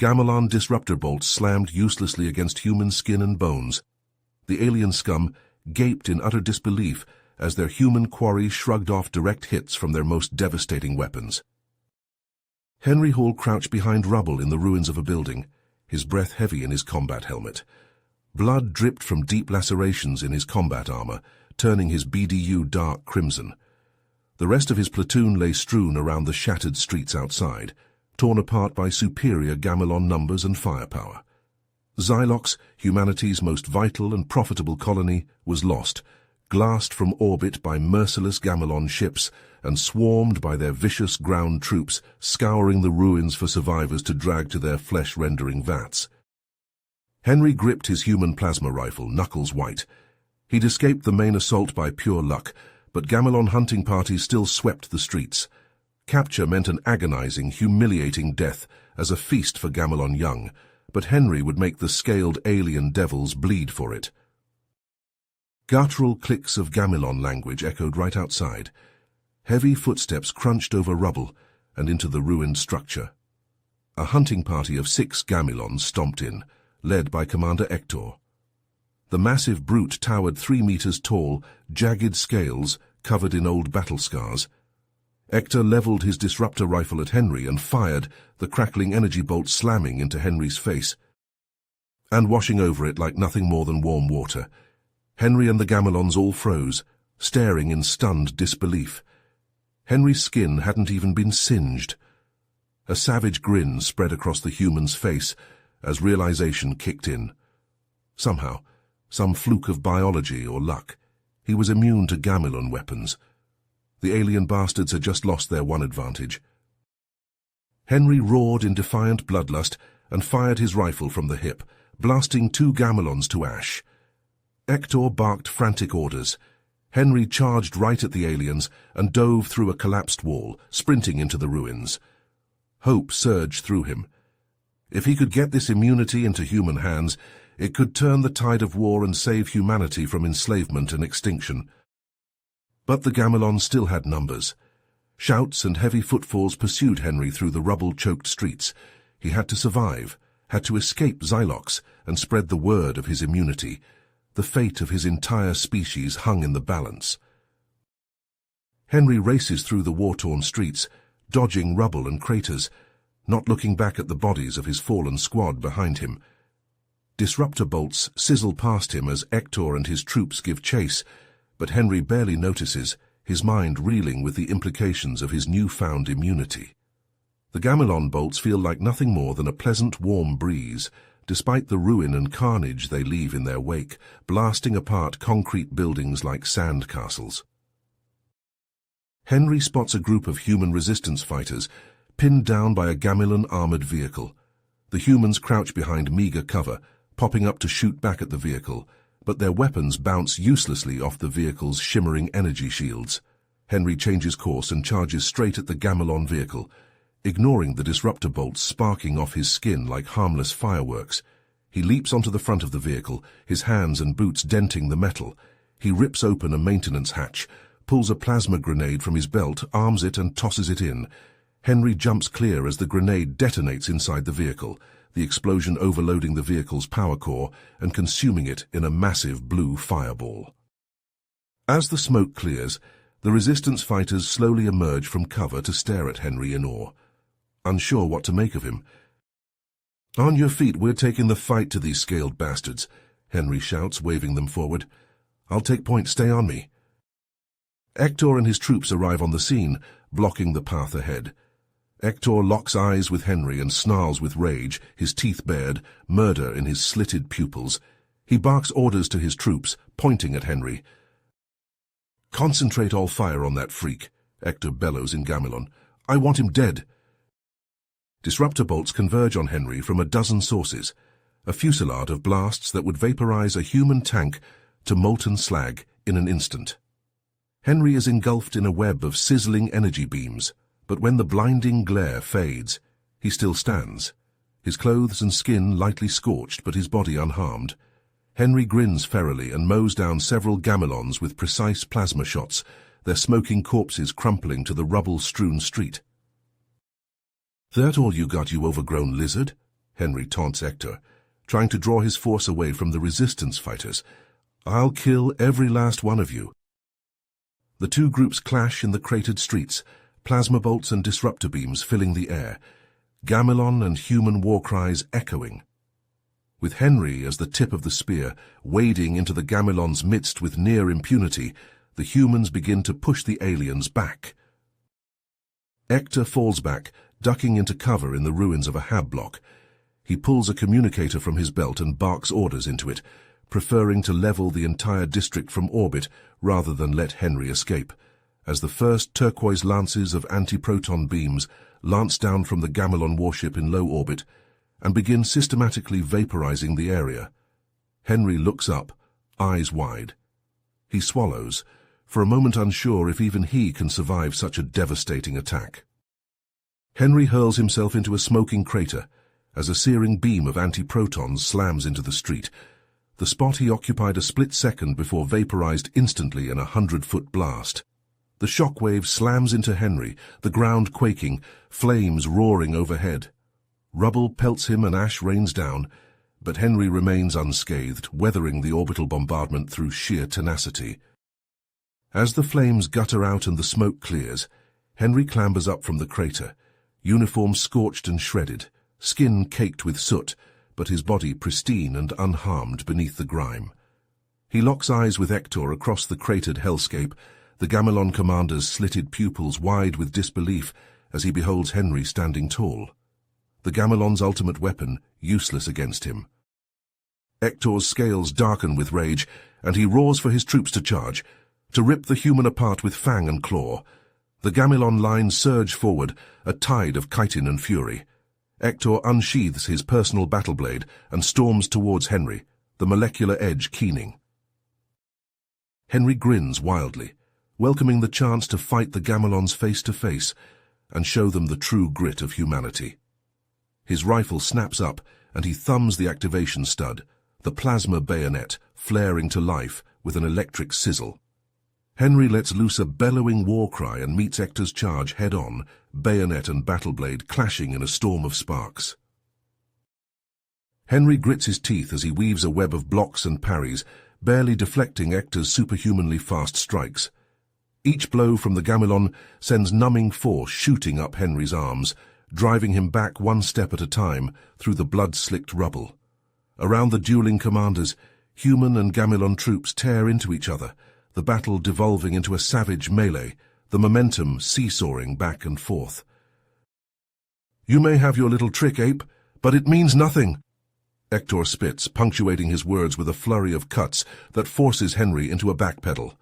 Gamelon disruptor bolts slammed uselessly against human skin and bones. The alien scum gaped in utter disbelief as their human quarry shrugged off direct hits from their most devastating weapons. Henry Hall crouched behind rubble in the ruins of a building, his breath heavy in his combat helmet. Blood dripped from deep lacerations in his combat armor, turning his BDU dark crimson. The rest of his platoon lay strewn around the shattered streets outside, torn apart by superior Gamelon numbers and firepower. Xylox, humanity's most vital and profitable colony, was lost, glassed from orbit by merciless Gamelon ships and swarmed by their vicious ground troops scouring the ruins for survivors to drag to their flesh-rendering vats. Henry gripped his human plasma rifle, knuckles white. He'd escaped the main assault by pure luck, but Gamelon hunting parties still swept the streets. Capture meant an agonizing, humiliating death as a feast for Gamelon young, but Henry would make the scaled alien devils bleed for it. Guttural clicks of Gamelon language echoed right outside. Heavy footsteps crunched over rubble and into the ruined structure. A hunting party of 6 Gamelons stomped in, led by Commander Hector. The massive brute towered 3 meters tall, jagged scales covered in old battle scars. Hector leveled his disruptor rifle at Henry and fired, the crackling energy bolt slamming into Henry's face and washing over it like nothing more than warm water. Henry and the Gamelons all froze, staring in stunned disbelief. Henry's skin hadn't even been singed. A savage grin spread across the human's face as realization kicked in. Somehow, some fluke of biology or luck, he was immune to Gamelon weapons. The alien bastards had just lost their one advantage. Henry roared in defiant bloodlust and fired his rifle from the hip, blasting 2 Gamelons to ash. Hector barked frantic orders. Henry charged right at the aliens and dove through a collapsed wall, sprinting into the ruins. Hope surged through him. If he could get this immunity into human hands, it could turn the tide of war and save humanity from enslavement and extinction. But the Gamelons still had numbers. Shouts and heavy footfalls pursued Henry through the rubble-choked streets. He had to survive, had to escape Xylox and spread the word of his immunity. The fate of his entire species hung in the balance. Henry races through the war-torn streets, dodging rubble and craters, not looking back at the bodies of his fallen squad behind him. Disruptor bolts sizzle past him as Hector and his troops give chase, but Henry barely notices, his mind reeling with the implications of his newfound immunity. The Gamelon bolts feel like nothing more than a pleasant, warm breeze, despite the ruin and carnage they leave in their wake, blasting apart concrete buildings like sand castles. Henry spots a group of human resistance fighters, pinned down by a Gamelon armored vehicle. The humans crouch behind meager cover, popping up to shoot back at the vehicle, but their weapons bounce uselessly off the vehicle's shimmering energy shields. Henry changes course and charges straight at the Gamelon vehicle, ignoring the disruptor bolts sparking off his skin like harmless fireworks. He leaps onto the front of the vehicle, his hands and boots denting the metal. He rips open a maintenance hatch, pulls a plasma grenade from his belt, arms it and tosses it in. Henry jumps clear as the grenade detonates inside the vehicle, the explosion overloading the vehicle's power core and consuming it in a massive blue fireball. As the smoke clears, the resistance fighters slowly emerge from cover to stare at Henry in awe. Unsure what to make of him. "On your feet, we're taking the fight to these scaled bastards," Henry shouts, waving them forward. "I'll take point, stay on me." Hector and his troops arrive on the scene, blocking the path ahead. Hector locks eyes with Henry and snarls with rage, his teeth bared, murder in his slitted pupils. He barks orders to his troops, pointing at Henry. "Concentrate all fire on that freak," Hector bellows in Gamelon. "I want him dead." Disruptor bolts converge on Henry from a dozen sources, a fusillade of blasts that would vaporize a human tank to molten slag in an instant. Henry is engulfed in a web of sizzling energy beams, but when the blinding glare fades, he still stands, his clothes and skin lightly scorched but his body unharmed. Henry grins ferally and mows down several Gamelons with precise plasma shots, their smoking corpses crumpling to the rubble-strewn street. "That all you got, you overgrown lizard?" Henry taunts Hector, trying to draw his force away from the resistance fighters. "I'll kill every last one of you." The two groups clash in the cratered streets, plasma bolts and disruptor beams filling the air, Gamilon and human war cries echoing. With Henry as the tip of the spear, wading into the Gamilon's midst with near impunity, the humans begin to push the aliens back. Hector falls back, ducking into cover in the ruins of a hab block. He pulls a communicator from his belt and barks orders into it, preferring to level the entire district from orbit rather than let Henry escape, as the first turquoise lances of anti-proton beams lance down from the Gamilon warship in low orbit and begin systematically vaporizing the area. Henry looks up, eyes wide. He swallows, for a moment unsure if even he can survive such a devastating attack. Henry hurls himself into a smoking crater as a searing beam of anti-protons slams into the street, the spot he occupied a split second before vaporized instantly in a 100-foot blast. The shockwave slams into Henry, the ground quaking, flames roaring overhead. Rubble pelts him and ash rains down, but Henry remains unscathed, weathering the orbital bombardment through sheer tenacity. As the flames gutter out and the smoke clears, Henry clambers up from the crater, uniform scorched and shredded, skin caked with soot, but his body pristine and unharmed beneath the grime. He locks eyes with Hector across the cratered hellscape, the Gamilon commander's slitted pupils wide with disbelief as he beholds Henry standing tall. The Gamilon's ultimate weapon, useless against him. Hector's scales darken with rage, and he roars for his troops to charge, to rip the human apart with fang and claw. The Gamilon lines surge forward, a tide of chitin and fury. Hector unsheathes his personal battle blade and storms towards Henry, the molecular edge keening. Henry grins wildly, welcoming the chance to fight the Gamilons face to face and show them the true grit of humanity. His rifle snaps up and he thumbs the activation stud, the plasma bayonet flaring to life with an electric sizzle. Henry lets loose a bellowing war cry and meets Hector's charge head-on, bayonet and battle blade clashing in a storm of sparks. Henry grits his teeth as he weaves a web of blocks and parries, barely deflecting Hector's superhumanly fast strikes. Each blow from the Gamilon sends numbing force shooting up Henry's arms, driving him back one step at a time through the blood-slicked rubble. Around the dueling commanders, human and Gamilon troops tear into each other, the battle devolving into a savage melee, the momentum seesawing back and forth. "You may have your little trick, ape, but it means nothing," Hector spits, punctuating his words with a flurry of cuts that forces Henry into a backpedal.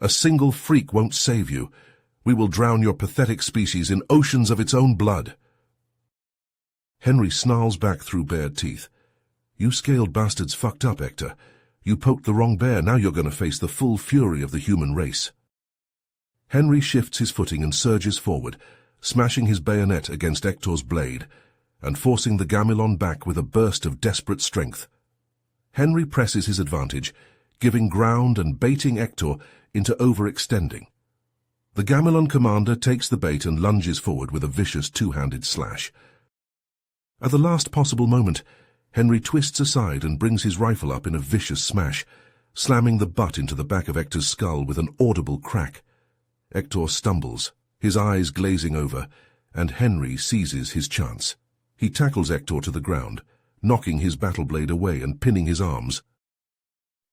"A single freak won't save you. We will drown your pathetic species in oceans of its own blood." Henry snarls back through bared teeth. "You scaled bastards fucked up, Hector. You poked the wrong bear, now you're going to face the full fury of the human race." Henry shifts his footing and surges forward, smashing his bayonet against Hector's blade, and forcing the Gamilon back with a burst of desperate strength. Henry presses his advantage, giving ground and baiting Hector into overextending. The Gamilon commander takes the bait and lunges forward with a vicious two-handed slash. At the last possible moment, Henry twists aside and brings his rifle up in a vicious smash, slamming the butt into the back of Hector's skull with an audible crack. Hector stumbles, his eyes glazing over, and Henry seizes his chance. He tackles Hector to the ground, knocking his battle blade away and pinning his arms.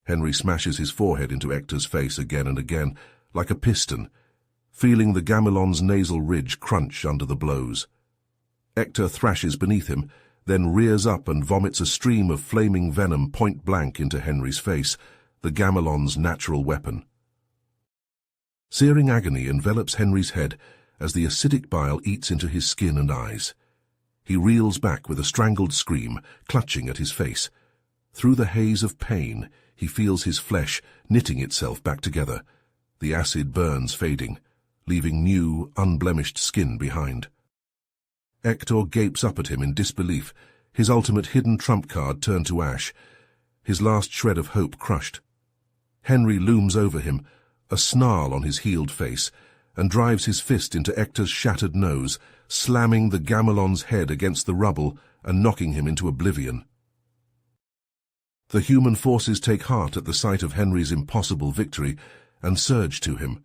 Henry smashes his forehead into Hector's face again and again, like a piston, feeling the Gamilon's nasal ridge crunch under the blows. Hector thrashes beneath him, then rears up and vomits a stream of flaming venom point-blank into Henry's face, the Gamilon's natural weapon. Searing agony envelops Henry's head as the acidic bile eats into his skin and eyes. He reels back with a strangled scream, clutching at his face. Through the haze of pain, he feels his flesh knitting itself back together, the acid burns fading, leaving new, unblemished skin behind. Hector gapes up at him in disbelief, his ultimate hidden trump card turned to ash, his last shred of hope crushed. Henry looms over him, a snarl on his healed face, and drives his fist into Hector's shattered nose, slamming the Gamilon's head against the rubble and knocking him into oblivion. The human forces take heart at the sight of Henry's impossible victory and surge to him,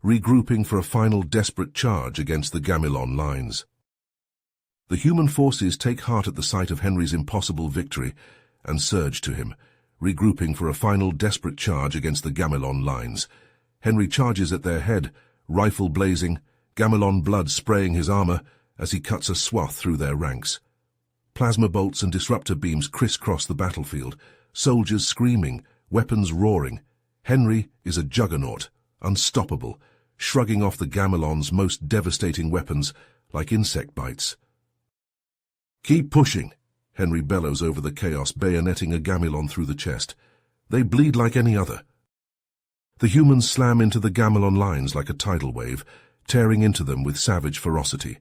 regrouping for a final desperate charge against the Gamilon lines. The human forces take heart at the sight of Henry's impossible victory and surge to him, regrouping for a final desperate charge against the Gamilon lines. Henry charges at their head, rifle blazing, Gamilon blood spraying his armor as he cuts a swath through their ranks. Plasma bolts and disruptor beams crisscross the battlefield, soldiers screaming, weapons roaring. Henry is a juggernaut, unstoppable, shrugging off the Gamilon's most devastating weapons like insect bites. "Keep pushing," Henry bellows over the chaos, bayoneting a Gamilon through the chest. They bleed like any other. The humans slam into the Gamilon lines like a tidal wave, tearing into them with savage ferocity.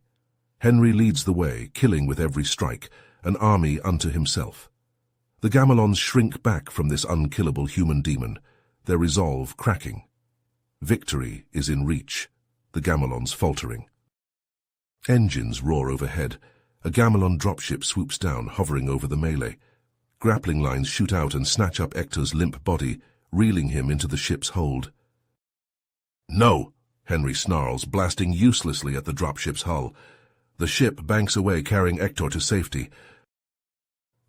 Henry leads the way, killing with every strike, an army unto himself. The Gamilons shrink back from this unkillable human demon, their resolve cracking. Victory is in reach, the Gamilons faltering. Engines roar overhead. A Gamilon dropship swoops down, hovering over the melee. Grappling lines shoot out and snatch up Ector's limp body, reeling him into the ship's hold. "No!" Henry snarls, blasting uselessly at the dropship's hull. The ship banks away, carrying Ector to safety.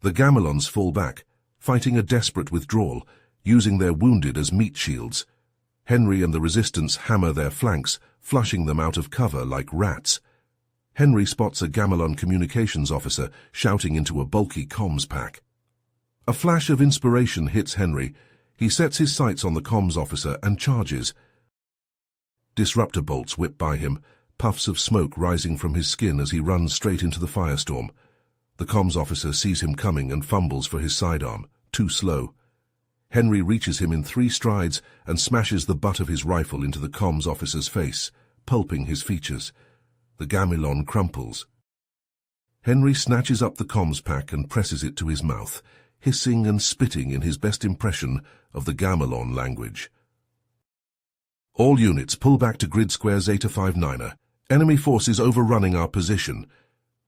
The Gamilons fall back, fighting a desperate withdrawal, using their wounded as meat shields. Henry and the resistance hammer their flanks, flushing them out of cover like rats. Henry spots a Gamilon communications officer shouting into a bulky comms pack. A flash of inspiration hits Henry. He sets his sights on the comms officer and charges. Disruptor bolts whip by him, puffs of smoke rising from his skin as he runs straight into the firestorm. The comms officer sees him coming and fumbles for his sidearm, too slow. Henry reaches him in 3 strides and smashes the butt of his rifle into the comms officer's face, pulping his features. The Gamilon crumples. Henry snatches up the comms pack and presses it to his mouth, hissing and spitting in his best impression of the Gamilon language. "All units, pull back to grid square Zeta 59er. Enemy forces overrunning our position.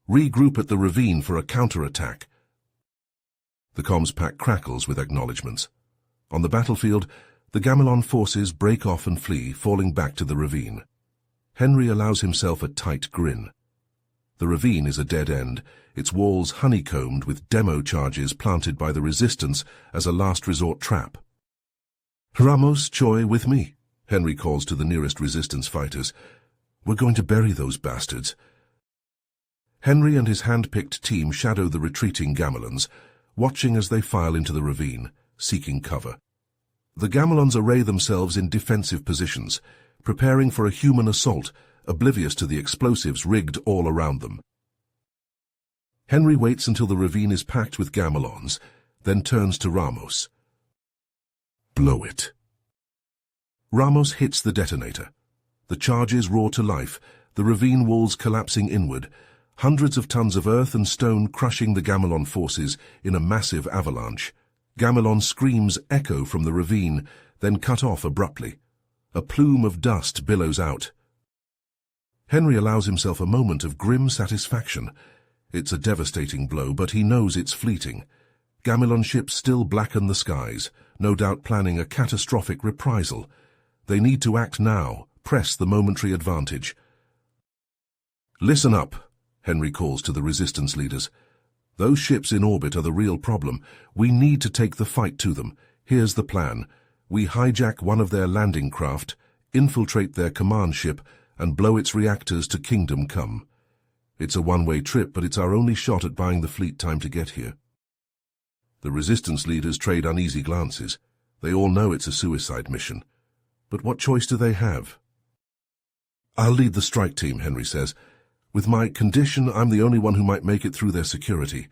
Regroup at the ravine for a counterattack." The comms pack crackles with acknowledgements. On the battlefield, the Gamilon forces break off and flee, falling back to the ravine. Henry allows himself a tight grin. The ravine is a dead end, its walls honeycombed with demo charges planted by the resistance as a last resort trap. "Ramos, Choi, with me," Henry calls to the nearest resistance fighters. "We're going to bury those bastards." Henry and his hand-picked team shadow the retreating Gamilons, watching as they file into the ravine, seeking cover. The Gamilons array themselves in defensive positions, preparing for a human assault, oblivious to the explosives rigged all around them. Henry waits until the ravine is packed with Gamilons, then turns to Ramos. "Blow it." Ramos hits the detonator. The charges roar to life, the ravine walls collapsing inward, hundreds of tons of earth and stone crushing the Gamilon forces in a massive avalanche. Gamilon screams echo from the ravine, then cut off abruptly. A plume of dust billows out. Henry allows himself a moment of grim satisfaction. It's a devastating blow, but he knows it's fleeting. Gamilon ships still blacken the skies, no doubt planning a catastrophic reprisal. They need to act now, press the momentary advantage. "Listen up," Henry calls to the resistance leaders. "Those ships in orbit are the real problem. We need to take the fight to them. Here's the plan. We hijack one of their landing craft, infiltrate their command ship, and blow its reactors to Kingdom Come. It's a one-way trip, but it's our only shot at buying the fleet time to get here." The resistance leaders trade uneasy glances. They all know it's a suicide mission. But what choice do they have? "I'll lead the strike team," Henry says. "With my condition, I'm the only one who might make it through their security."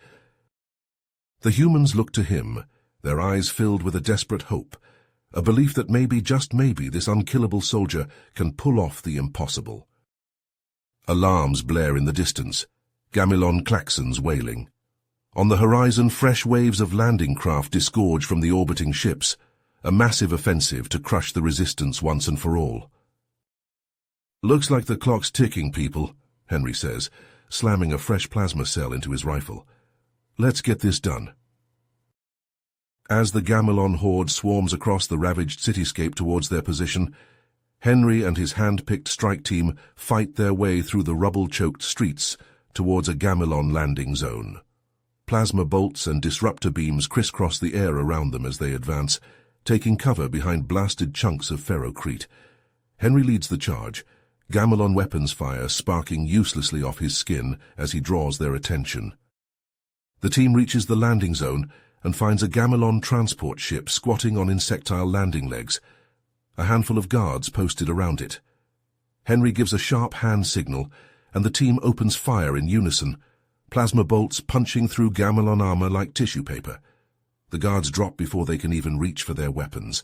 The humans look to him, their eyes filled with a desperate hope, a belief that maybe, just maybe, this unkillable soldier can pull off the impossible. Alarms blare in the distance, Gamilon klaxons wailing. On the horizon, fresh waves of landing craft disgorge from the orbiting ships, a massive offensive to crush the resistance once and for all. "Looks like the clock's ticking, people," Henry says, slamming a fresh plasma cell into his rifle. Let's get this done. As the Gamelon horde swarms across the ravaged cityscape towards their position, Henry and his hand-picked strike team fight their way through the rubble-choked streets towards a Gamelon landing zone. Plasma bolts and disruptor beams crisscross the air around them as they advance, taking cover behind blasted chunks of ferrocrete. Henry leads the charge, Gamelon weapons fire sparking uselessly off his skin as he draws their attention. The team reaches the landing zone and finds a Gamelon transport ship squatting on insectile landing legs, a handful of guards posted around it. Henry gives a sharp hand signal, and the team opens fire in unison, plasma bolts punching through Gamelon armor like tissue paper. The guards drop before they can even reach for their weapons.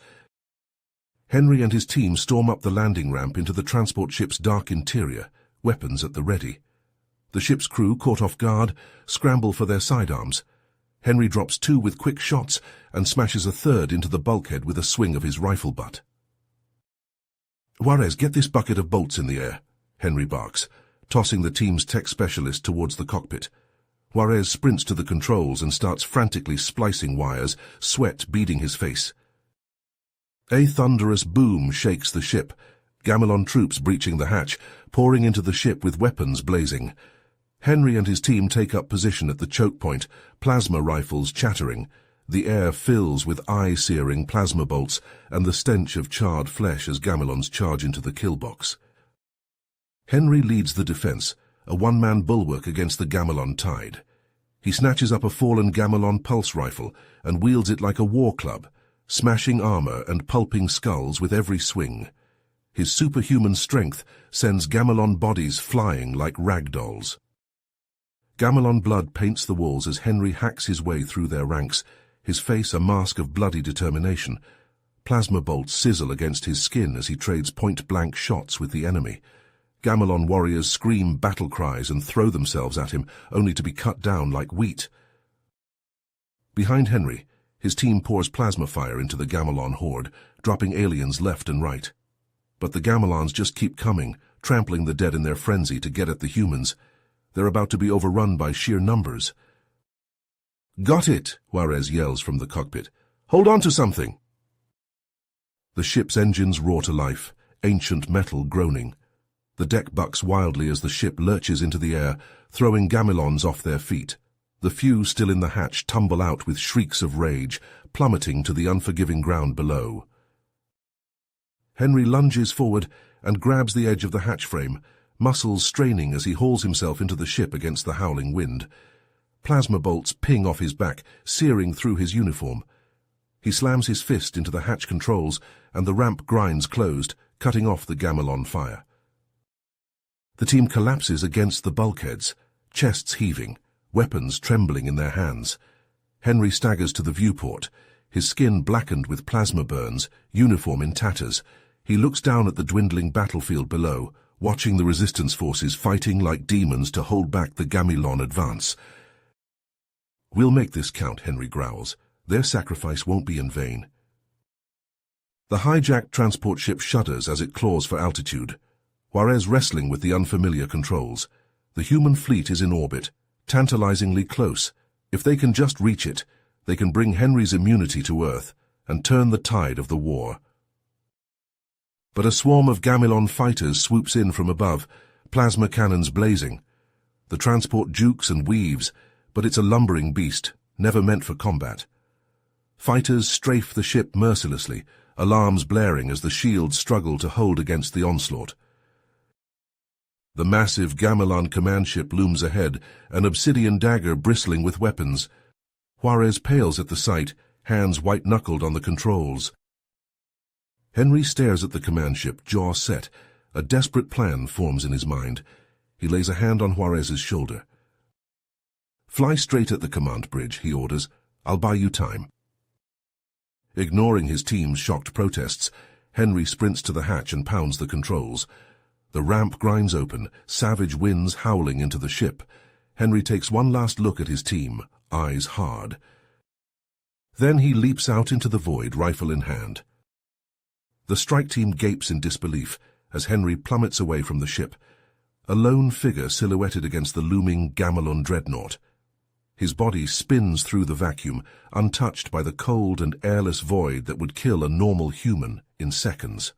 Henry and his team storm up the landing ramp into the transport ship's dark interior, weapons at the ready. The ship's crew, caught off guard, scramble for their sidearms. Henry drops 2 with quick shots and smashes a third into the bulkhead with a swing of his rifle butt. "Juarez, get this bucket of bolts in the air," Henry barks, tossing the team's tech specialist towards the cockpit. Juarez sprints to the controls and starts frantically splicing wires, sweat beading his face. A thunderous boom shakes the ship, Gamelon troops breaching the hatch, pouring into the ship with weapons blazing. Henry and his team take up position at the choke point, plasma rifles chattering. The air fills with eye-searing plasma bolts and the stench of charred flesh as Gamelons charge into the kill box. Henry leads the defense, a one-man bulwark against the Gamelon tide. He snatches up a fallen Gamelon pulse rifle and wields it like a war club, smashing armor and pulping skulls with every swing. His superhuman strength sends Gamelon bodies flying like rag dolls. Gamelon blood paints the walls as Henry hacks his way through their ranks, his face a mask of bloody determination. Plasma bolts sizzle against his skin as he trades point-blank shots with the enemy. Gamelon warriors scream battle cries and throw themselves at him, only to be cut down like wheat. Behind Henry, his team pours plasma fire into the Gamelon horde, dropping aliens left and right. But the Gamelons just keep coming, trampling the dead in their frenzy to get at the humans. They're about to be overrun by sheer numbers. "Got it!" Juarez yells from the cockpit. "Hold on to something!" The ship's engines roar to life, ancient metal groaning. The deck bucks wildly as the ship lurches into the air, throwing Gamelons off their feet. The few still in the hatch tumble out with shrieks of rage, plummeting to the unforgiving ground below. Henry lunges forward and grabs the edge of the hatch frame, muscles straining as he hauls himself into the ship against the howling wind. Plasma bolts ping off his back, searing through his uniform. He slams his fist into the hatch controls, and the ramp grinds closed, cutting off the Gamelon fire. The team collapses against the bulkheads, chests heaving, weapons trembling in their hands. Henry staggers to the viewport, his skin blackened with plasma burns, uniform in tatters. He looks down at the dwindling battlefield below, watching the resistance forces fighting like demons to hold back the Gamelon advance. "We'll make this count," Henry growls. "Their sacrifice won't be in vain." The hijacked transport ship shudders as it claws for altitude, Juarez wrestling with the unfamiliar controls. The human fleet is in orbit, tantalizingly close. If they can just reach it, they can bring Henry's immunity to Earth and turn the tide of the war. But a swarm of Gamelon fighters swoops in from above, plasma cannons blazing. The transport jukes and weaves, but it's a lumbering beast, never meant for combat. Fighters strafe the ship mercilessly, alarms blaring as the shields struggle to hold against the onslaught. The massive Gamelon command ship looms ahead, an obsidian dagger bristling with weapons. Juarez pales at the sight, hands white-knuckled on the controls. Henry stares at the command ship, jaw set. A desperate plan forms in his mind. He lays a hand on Juarez's shoulder. "Fly straight at the command bridge," he orders. "I'll buy you time." Ignoring his team's shocked protests, Henry sprints to the hatch and pounds the controls. The ramp grinds open, savage winds howling into the ship. Henry takes one last look at his team, eyes hard. Then he leaps out into the void, rifle in hand. The strike team gapes in disbelief as Henry plummets away from the ship, a lone figure silhouetted against the looming Gamelon dreadnought. His body spins through the vacuum, untouched by the cold and airless void that would kill a normal human in seconds.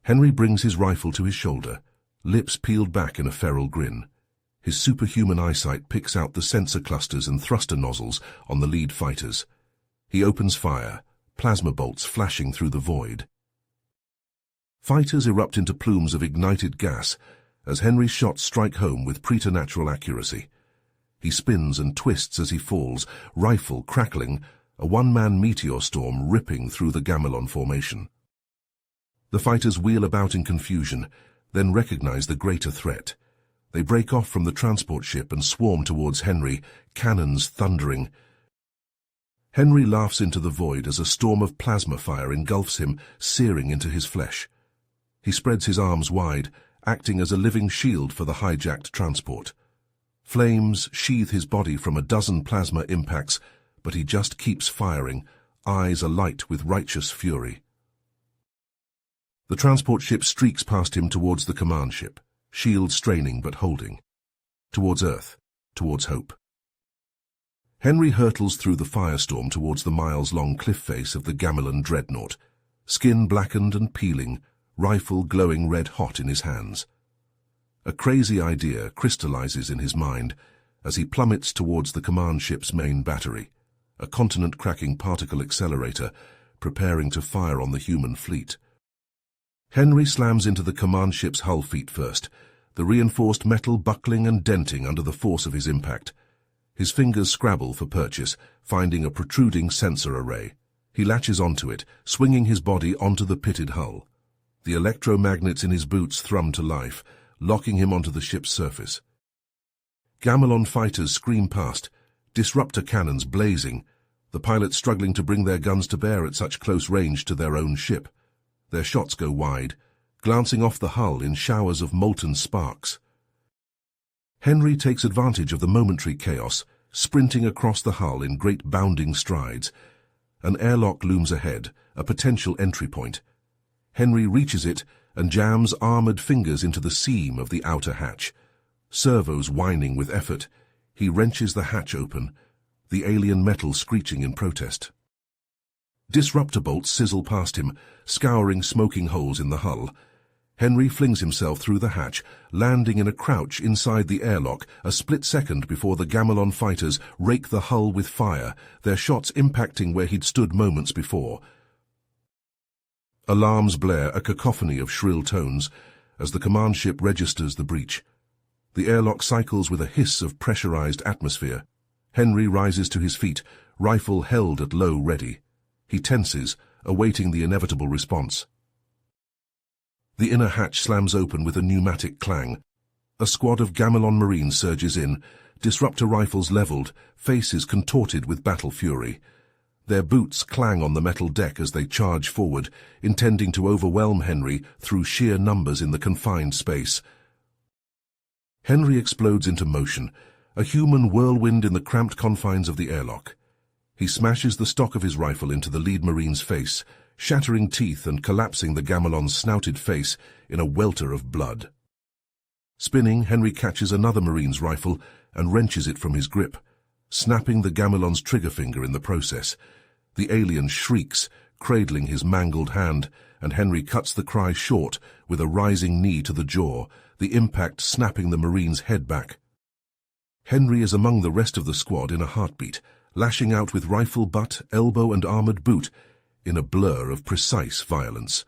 Henry brings his rifle to his shoulder, lips peeled back in a feral grin. His superhuman eyesight picks out the sensor clusters and thruster nozzles on the lead fighters. He opens fire, plasma bolts flashing through the void. Fighters erupt into plumes of ignited gas as Henry's shots strike home with preternatural accuracy. He spins and twists as he falls, rifle crackling, a one-man meteor storm ripping through the Gamelon formation. The fighters wheel about in confusion, then recognize the greater threat. They break off from the transport ship and swarm towards Henry, cannons thundering. Henry laughs into the void as a storm of plasma fire engulfs him, searing into his flesh. He spreads his arms wide, acting as a living shield for the hijacked transport. Flames sheathe his body from a dozen plasma impacts, but he just keeps firing, eyes alight with righteous fury. The transport ship streaks past him towards the command ship, shield straining but holding. Towards Earth, towards hope. Henry hurtles through the firestorm towards the miles-long cliff face of the Gamelon dreadnought, skin blackened and peeling, rifle glowing red-hot in his hands. A crazy idea crystallizes in his mind as he plummets towards the command ship's main battery, a continent-cracking particle accelerator preparing to fire on the human fleet. Henry slams into the command ship's hull feet first, the reinforced metal buckling and denting under the force of his impact. His fingers scrabble for purchase, finding a protruding sensor array. He latches onto it, swinging his body onto the pitted hull. The electromagnets in his boots thrum to life, locking him onto the ship's surface. Gamelon fighters scream past, disruptor cannons blazing, the pilots struggling to bring their guns to bear at such close range to their own ship. Their shots go wide, glancing off the hull in showers of molten sparks. Henry takes advantage of the momentary chaos, sprinting across the hull in great bounding strides. An airlock looms ahead, a potential entry point. Henry reaches it and jams armored fingers into the seam of the outer hatch. Servos whining with effort, he wrenches the hatch open, the alien metal screeching in protest. Disruptor bolts sizzle past him, scouring smoking holes in the hull. Henry flings himself through the hatch, landing in a crouch inside the airlock a split second before the Gamelon fighters rake the hull with fire, their shots impacting where he'd stood moments before. Alarms blare, a cacophony of shrill tones, as the command ship registers the breach. The airlock cycles with a hiss of pressurized atmosphere. Henry rises to his feet, rifle held at low ready. He tenses, awaiting the inevitable response. The inner hatch slams open with a pneumatic clang. A squad of Gamelon Marines surges in, disruptor rifles leveled, faces contorted with battle fury. Their boots clang on the metal deck as they charge forward, intending to overwhelm Henry through sheer numbers in the confined space. Henry explodes into motion, a human whirlwind in the cramped confines of the airlock. He smashes the stock of his rifle into the lead Marine's face, shattering teeth and collapsing the Gamelon's snouted face in a welter of blood. Spinning, Henry catches another Marine's rifle and wrenches it from his grip, snapping the Gamelon's trigger finger in the process. The alien shrieks, cradling his mangled hand, and Henry cuts the cry short with a rising knee to the jaw, the impact snapping the Marine's head back. Henry is among the rest of the squad in a heartbeat, lashing out with rifle butt, elbow and armored boot, in a blur of precise violence.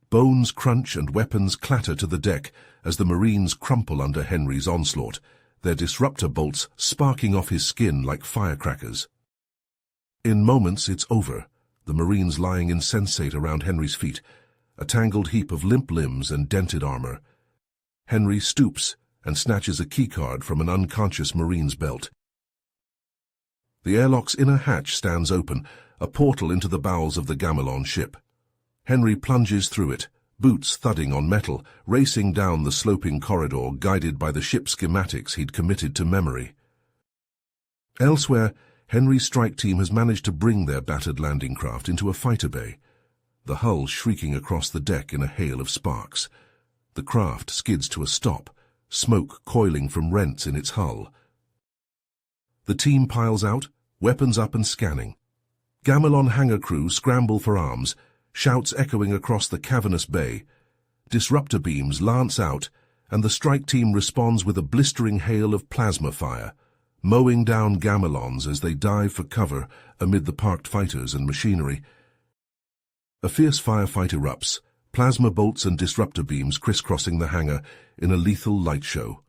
Bones crunch and weapons clatter to the deck as the Marines crumple under Henry's onslaught, their disruptor bolts sparking off his skin like firecrackers. In moments it's over, the Marines lying insensate around Henry's feet, a tangled heap of limp limbs and dented armor. Henry stoops and snatches a keycard from an unconscious Marine's belt. The airlock's inner hatch stands open, a portal into the bowels of the Gamelon ship. Henry plunges through it, boots thudding on metal, racing down the sloping corridor guided by the ship's schematics he'd committed to memory. Elsewhere, Henry's strike team has managed to bring their battered landing craft into a fighter bay, the hull shrieking across the deck in a hail of sparks. The craft skids to a stop, smoke coiling from rents in its hull. The team piles out, weapons up and scanning. Gamelon hangar crew scramble for arms, shouts echoing across the cavernous bay. Disruptor beams lance out, and the strike team responds with a blistering hail of plasma fire, mowing down Gamelons as they dive for cover amid the parked fighters and machinery. A fierce firefight erupts, plasma bolts and disruptor beams crisscrossing the hangar in a lethal light show.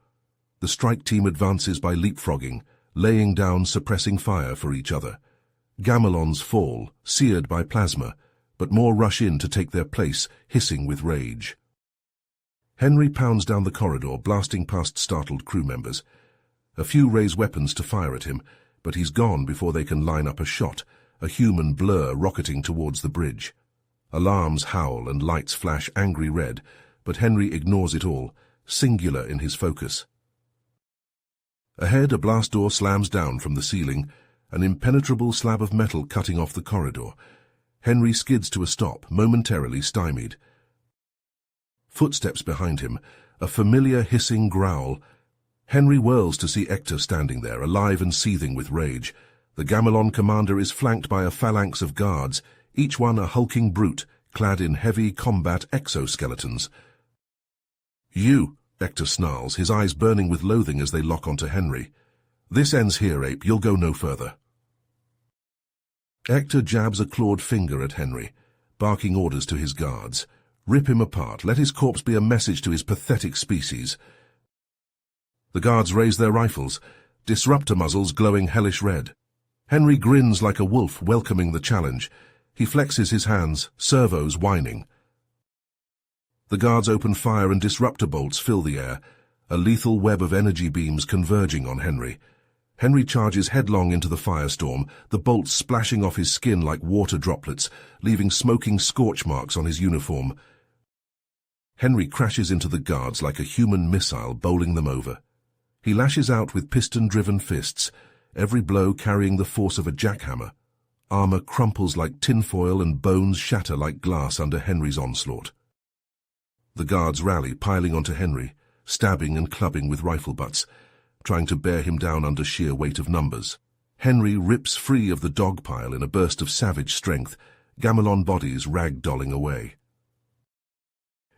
The strike team advances by leapfrogging, laying down suppressing fire for each other. Gamelons fall, seared by plasma, but more rush in to take their place, hissing with rage. Henry pounds down the corridor, blasting past startled crew members. A few raise weapons to fire at him, but he's gone before they can line up a shot, a human blur rocketing towards the bridge. Alarms howl and lights flash angry red, but Henry ignores it all, singular in his focus. Ahead, a blast door slams down from the ceiling, an impenetrable slab of metal cutting off the corridor. Henry skids to a stop, momentarily stymied. Footsteps behind him, a familiar hissing growl. Henry whirls to see Hector standing there, alive and seething with rage. The Gamelon commander is flanked by a phalanx of guards, each one a hulking brute, clad in heavy combat exoskeletons. "You," Hector snarls, his eyes burning with loathing as they lock onto Henry. "This ends here, ape. You'll go no further." Hector jabs a clawed finger at Henry, barking orders to his guards. Rip him apart, let his corpse be a message to his pathetic species. The guards raise their rifles, disruptor muzzles glowing hellish red. Henry grins like a wolf, welcoming the challenge. He flexes his hands, servos whining. The guards open fire and disruptor bolts fill the air, a lethal web of energy beams converging on Henry. Henry charges headlong into the firestorm, the bolts splashing off his skin like water droplets, leaving smoking scorch marks on his uniform. Henry crashes into the guards like a human missile, bowling them over. He lashes out with piston-driven fists, every blow carrying the force of a jackhammer. Armor crumples like tinfoil and bones shatter like glass under Henry's onslaught. The guards rally, piling onto Henry, stabbing and clubbing with rifle butts, trying to bear him down under sheer weight of numbers. Henry rips free of the dog pile in a burst of savage strength, Gamelon bodies rag-dolling away.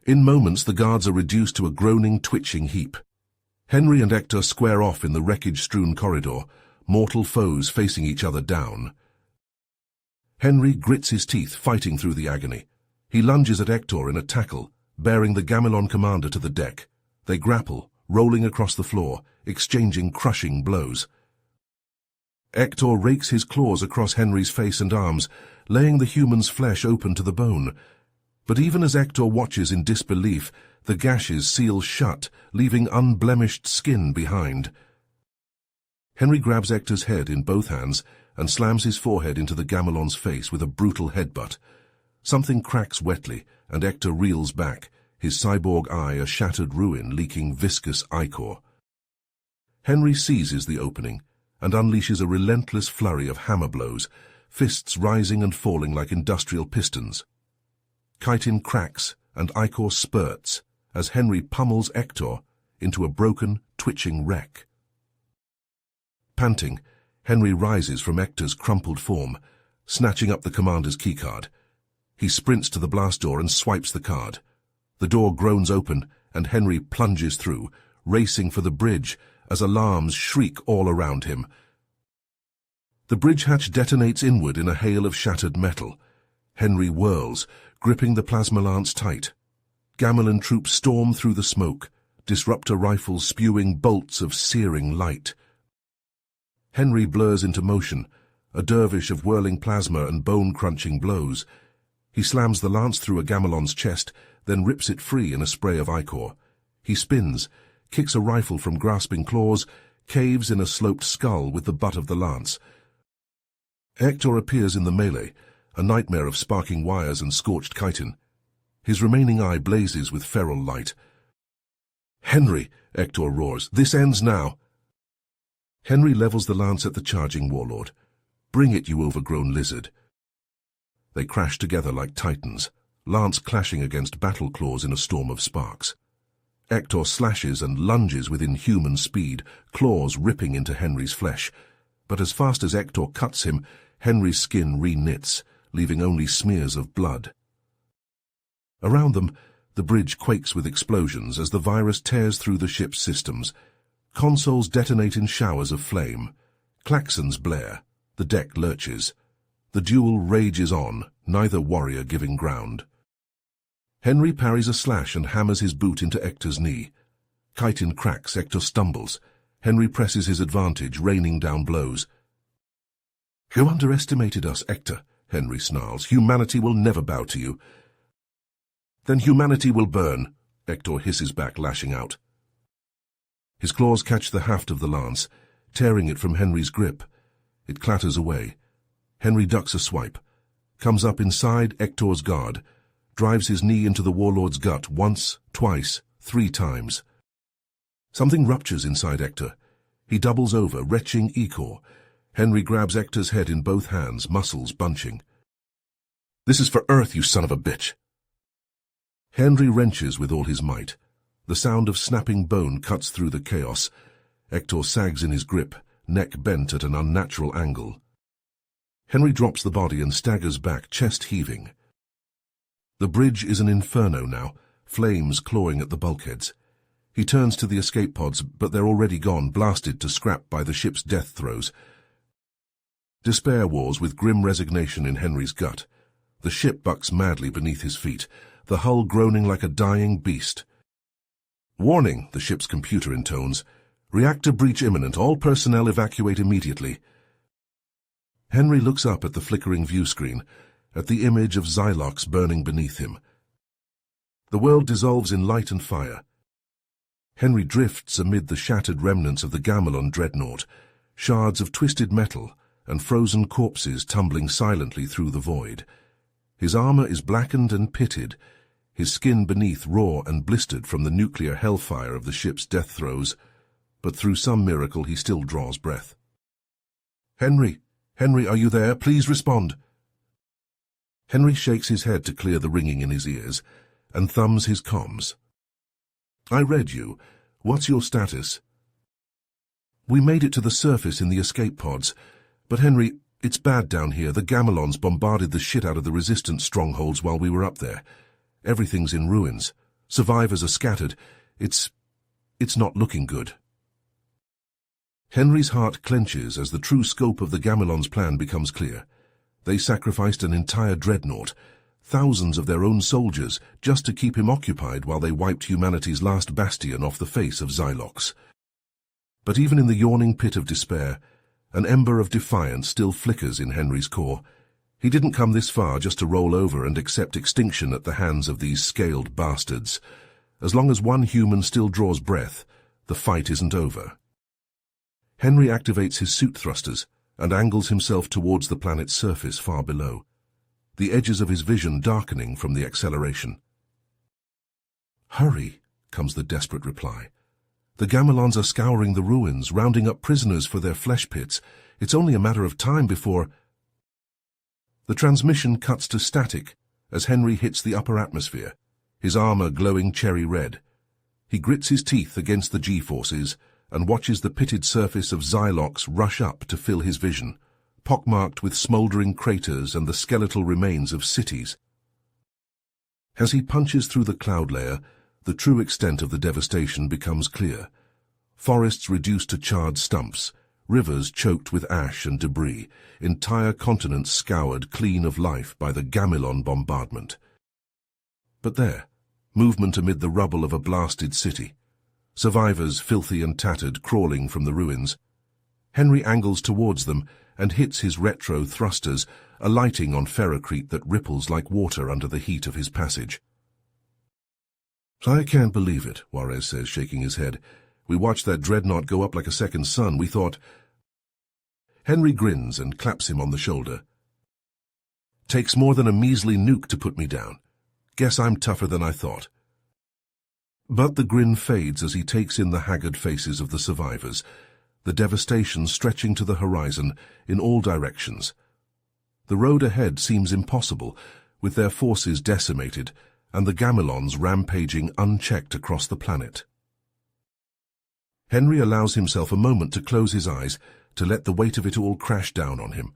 In moments, the guards are reduced to a groaning, twitching heap. Henry and Hector square off in the wreckage-strewn corridor, mortal foes facing each other down. Henry grits his teeth, fighting through the agony. He lunges at Hector in a tackle, bearing the Gamelon commander to the deck. They grapple, rolling across the floor, exchanging crushing blows. Hector rakes his claws across Henry's face and arms, laying the human's flesh open to the bone. But even as Hector watches in disbelief, the gashes seal shut, leaving unblemished skin behind. Henry grabs Hector's head in both hands and slams his forehead into the Gamelon's face with a brutal headbutt. Something cracks wetly, and Hector reels back, his cyborg eye a shattered ruin leaking viscous ichor. Henry seizes the opening and unleashes a relentless flurry of hammer blows, fists rising and falling like industrial pistons. Chitin cracks and ichor spurts as Henry pummels Hector into a broken, twitching wreck. Panting, Henry rises from Hector's crumpled form, snatching up the commander's keycard. He sprints to the blast door and swipes the card. The door groans open, and Henry plunges through, racing for the bridge as alarms shriek all around him. The bridge hatch detonates inward in a hail of shattered metal. Henry whirls, gripping the plasma lance tight. Gamelon troops storm through the smoke, disruptor rifles spewing bolts of searing light. Henry blurs into motion, a dervish of whirling plasma and bone-crunching blows. He slams the lance through a Gamelon's chest, then rips it free in a spray of ichor. He spins, kicks a rifle from grasping claws, caves in a sloped skull with the butt of the lance. Hector appears in the melee, a nightmare of sparking wires and scorched chitin. His remaining eye blazes with feral light. "Henry," Hector roars, "this ends now." Henry levels the lance at the charging warlord. "Bring it, you overgrown lizard." They crash together like titans, lance clashing against battle claws in a storm of sparks. Hector slashes and lunges with inhuman speed, claws ripping into Henry's flesh. but as fast as Hector cuts him, Henry's skin re-knits, leaving only smears of blood. Around them, the bridge quakes with explosions as the virus tears through the ship's systems. Consoles detonate in showers of flame. Klaxons blare. The deck lurches. The duel rages on, neither warrior giving ground. Henry parries a slash and hammers his boot into Hector's knee. Chitin cracks, Hector stumbles. Henry presses his advantage, raining down blows. "You underestimated us, Hector," Henry snarls. "Humanity will never bow to you." "Then humanity will burn," Hector hisses back, lashing out. His claws catch the haft of the lance, tearing it from Henry's grip. It clatters away. Henry ducks a swipe, comes up inside Hector's guard, drives his knee into the warlord's gut once, twice, 3 times. Something ruptures inside Hector. He doubles over, retching ichor. Henry grabs Hector's head in both hands, muscles bunching. "This is for Earth, you son of a bitch!" Henry wrenches with all his might. The sound of snapping bone cuts through the chaos. Hector sags in his grip, neck bent at an unnatural angle. Henry drops the body and staggers back, chest heaving. The bridge is an inferno now, flames clawing at the bulkheads. He turns to the escape pods, but they're already gone, blasted to scrap by the ship's death throes. Despair wars with grim resignation in Henry's gut. The ship bucks madly beneath his feet, the hull groaning like a dying beast. "Warning," the ship's computer intones. "Reactor breach imminent. All personnel evacuate immediately." Henry looks up at the flickering view screen, at the image of Xylox burning beneath him. The world dissolves in light and fire. Henry drifts amid the shattered remnants of the Gamelon dreadnought, shards of twisted metal and frozen corpses tumbling silently through the void. His armor is blackened and pitted, his skin beneath raw and blistered from the nuclear hellfire of the ship's death throes, but through some miracle he still draws breath. "Henry, Henry, are you there? Please respond." Henry shakes his head to clear the ringing in his ears, and thumbs his comms. "I read you. What's your status?" "We made it to the surface in the escape pods, but Henry, it's bad down here. The Gamelons bombarded the shit out of the resistance strongholds while we were up there. Everything's in ruins. Survivors are scattered. It's not looking good." Henry's heart clenches as the true scope of the Gamelons' plan becomes clear. They sacrificed an entire dreadnought, thousands of their own soldiers, just to keep him occupied while they wiped humanity's last bastion off the face of Xylox. But even in the yawning pit of despair, an ember of defiance still flickers in Henry's core. He didn't come this far just to roll over and accept extinction at the hands of these scaled bastards. As long as one human still draws breath, the fight isn't over. Henry activates his suit thrusters and angles himself towards the planet's surface far below, the edges of his vision darkening from the acceleration. "Hurry," comes the desperate reply. "The Gamelons are scouring the ruins, rounding up prisoners for their flesh pits. It's only a matter of time before—" The transmission cuts to static as Henry hits the upper atmosphere, his armor glowing cherry red. He grits his teeth against the G-forces and watches the pitted surface of Xylox rush up to fill his vision, pockmarked with smouldering craters and the skeletal remains of cities. As he punches through the cloud layer, the true extent of the devastation becomes clear. Forests reduced to charred stumps, rivers choked with ash and debris, entire continents scoured clean of life by the Gamelon bombardment. But there, movement amid the rubble of a blasted city. Survivors, filthy and tattered, crawling from the ruins. Henry angles towards them and hits his retro thrusters, alighting on ferrocrete that ripples like water under the heat of his passage. "I can't believe it," Juarez says, shaking his head. "We watched that dreadnought go up like a second sun. We thought—" Henry grins and claps him on the shoulder. "Takes more than a measly nuke to put me down. Guess I'm tougher than I thought." But the grin fades as he takes in the haggard faces of the survivors, the devastation stretching to the horizon in all directions. The road ahead seems impossible, with their forces decimated and the Gamelons rampaging unchecked across the planet. Henry allows himself a moment to close his eyes to let the weight of it all crash down on him.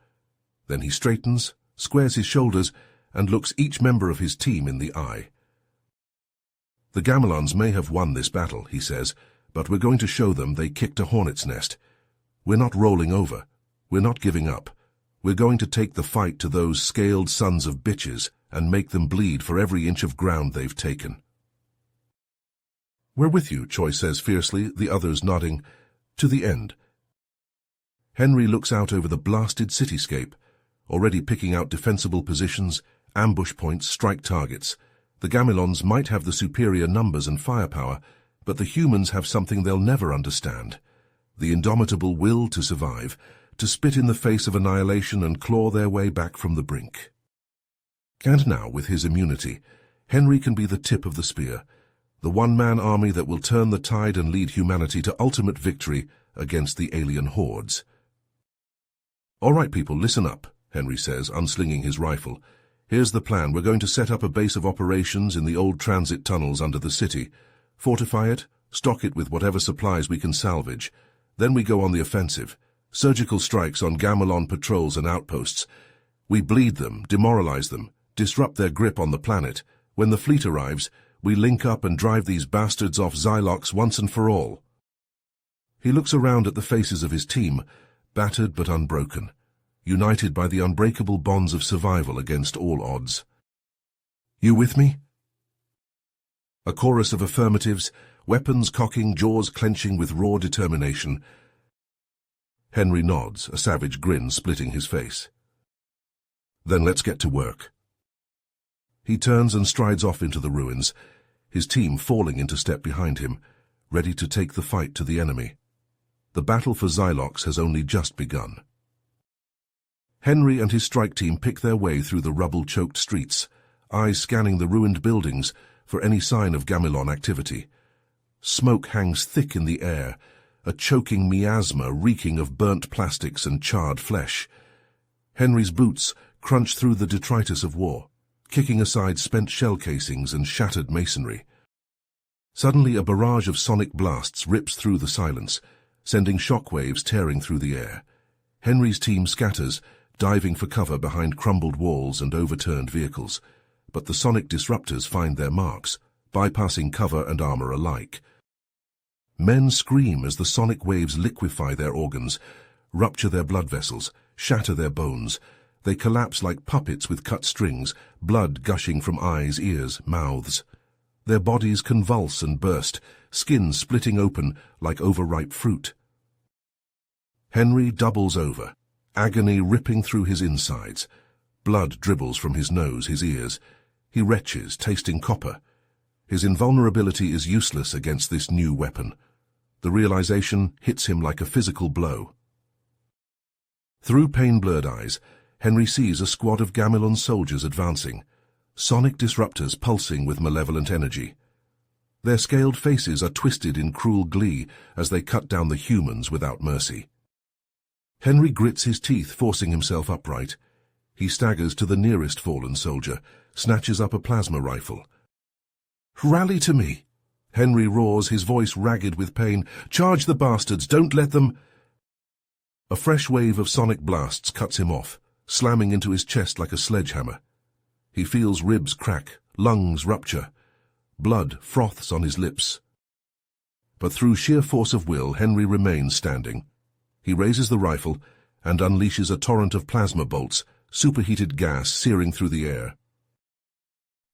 Then he straightens, squares his shoulders, and looks each member of his team in the eye. "The Gamelons may have won this battle," he says, "but we're going to show them they kicked a hornet's nest. We're not rolling over. We're not giving up. We're going to take the fight to those scaled sons of bitches and make them bleed for every inch of ground they've taken." "We're with you," Choi says fiercely, the others nodding. "To the end." Henry looks out over the blasted cityscape, already picking out defensible positions, ambush points, strike targets. The Gamelons might have the superior numbers and firepower, but the humans have something they'll never understand: the indomitable will to survive, to spit in the face of annihilation and claw their way back from the brink. And now, with his immunity, Henry can be the tip of the spear, the one-man army that will turn the tide and lead humanity to ultimate victory against the alien hordes. "All right, people, listen up," Henry says, unslinging his rifle. "Here's the plan. We're going to set up a base of operations in the old transit tunnels under the city, fortify it, stock it with whatever supplies we can salvage. Then we go on the offensive. Surgical strikes on Gamelon patrols and outposts. We bleed them, demoralize them, disrupt their grip on the planet. When the fleet arrives, we link up and drive these bastards off Xylox once and for all." He looks around at the faces of his team, battered but unbroken, united by the unbreakable bonds of survival against all odds. "You with me?" A chorus of affirmatives, weapons cocking, jaws clenching with raw determination. Henry nods, a savage grin splitting his face. "Then let's get to work." He turns and strides off into the ruins, his team falling into step behind him, ready to take the fight to the enemy. The battle for Xylox has only just begun. Henry and his strike team pick their way through the rubble-choked streets, eyes scanning the ruined buildings for any sign of Gamelon activity. Smoke hangs thick in the air, a choking miasma reeking of burnt plastics and charred flesh. Henry's boots crunch through the detritus of war, kicking aside spent shell casings and shattered masonry. Suddenly a barrage of sonic blasts rips through the silence, sending shockwaves tearing through the air. Henry's team scatters, diving for cover behind crumbled walls and overturned vehicles, but the sonic disruptors find their marks, bypassing cover and armor alike. Men scream as the sonic waves liquefy their organs, rupture their blood vessels, shatter their bones. They collapse like puppets with cut strings, blood gushing from eyes, ears, mouths. Their bodies convulse and burst, skin splitting open like overripe fruit. Henry doubles over, agony ripping through his insides. Blood dribbles from his nose, his ears. He retches, tasting copper. His invulnerability is useless against this new weapon. The realization hits him like a physical blow. Through pain-blurred eyes, Henry sees a squad of Gamelon soldiers advancing, sonic disruptors pulsing with malevolent energy. Their scaled faces are twisted in cruel glee as they cut down the humans without mercy. Henry grits his teeth, forcing himself upright. He staggers to the nearest fallen soldier, snatches up a plasma rifle. "Rally to me!" Henry roars, his voice ragged with pain. "Charge the bastards! Don't let them—" A fresh wave of sonic blasts cuts him off, slamming into his chest like a sledgehammer. He feels ribs crack, lungs rupture. Blood froths on his lips. But through sheer force of will, Henry remains standing. He raises the rifle and unleashes a torrent of plasma bolts, superheated gas searing through the air.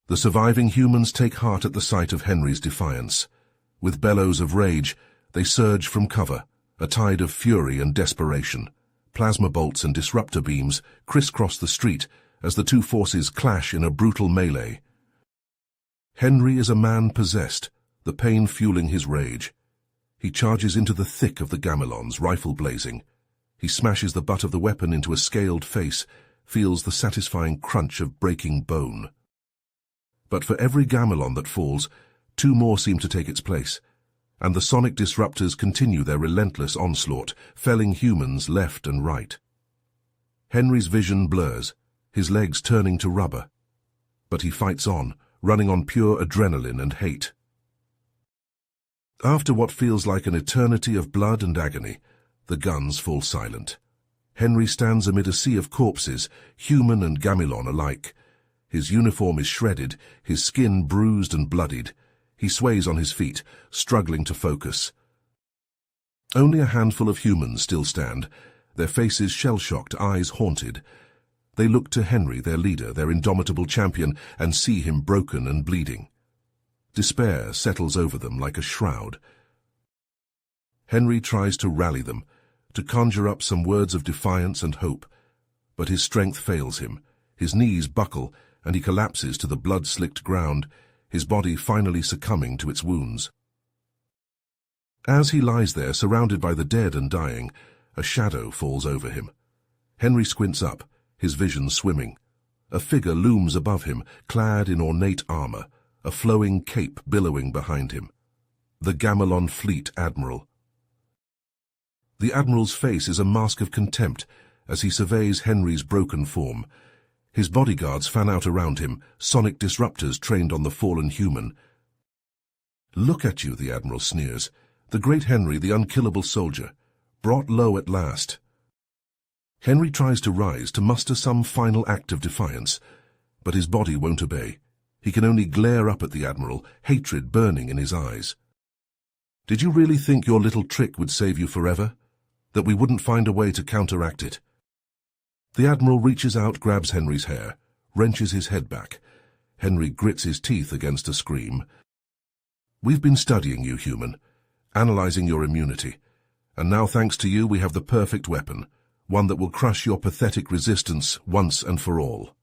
The surviving humans take heart at the sight of Henry's defiance. With bellows of rage, they surge from cover, a tide of fury and desperation. Plasma bolts and disruptor beams crisscross the street as the two forces clash in a brutal melee. Henry is a man possessed, the pain fueling his rage. He charges into the thick of the Gamelons, rifle blazing. He smashes the butt of the weapon into a scaled face, feels the satisfying crunch of breaking bone. But for every Gamelon that falls, two more seem to take its place, and the sonic disruptors continue their relentless onslaught, felling humans left and right. Henry's vision blurs, his legs turning to rubber. But he fights on, running on pure adrenaline and hate. After what feels like an eternity of blood and agony, The guns fall silent. Henry stands amid a sea of corpses, human and Gamilon alike. His uniform is shredded, his skin bruised and bloodied. He sways on his feet, struggling to focus. Only a handful of humans still stand, their faces shell-shocked, eyes haunted. They look to Henry, their leader, their indomitable champion, and see him broken and bleeding. Despair settles over them like a shroud. Henry tries to rally them, to conjure up some words of defiance and hope, but his strength fails him. His knees buckle, and he collapses to the blood-slicked ground, his body finally succumbing to its wounds. As he lies there, surrounded by the dead and dying, a shadow falls over him. Henry squints up, his vision swimming. A figure looms above him, clad in ornate armor, a flowing cape billowing behind him. The Gamilon Fleet Admiral. The Admiral's face is a mask of contempt as he surveys Henry's broken form. His bodyguards fan out around him, sonic disruptors trained on the fallen human. "Look at you," the Admiral sneers. "The great Henry, the unkillable soldier, brought low at last." Henry tries to rise, to muster some final act of defiance, but his body won't obey. He can only glare up at the Admiral, hatred burning in his eyes. "Did you really think your little trick would save you forever? That we wouldn't find a way to counteract it?" The Admiral reaches out, grabs Henry's hair, wrenches his head back. Henry grits his teeth against a scream. "We've been studying you, human, analyzing your immunity, and now thanks to you we have the perfect weapon, one that will crush your pathetic resistance once and for all."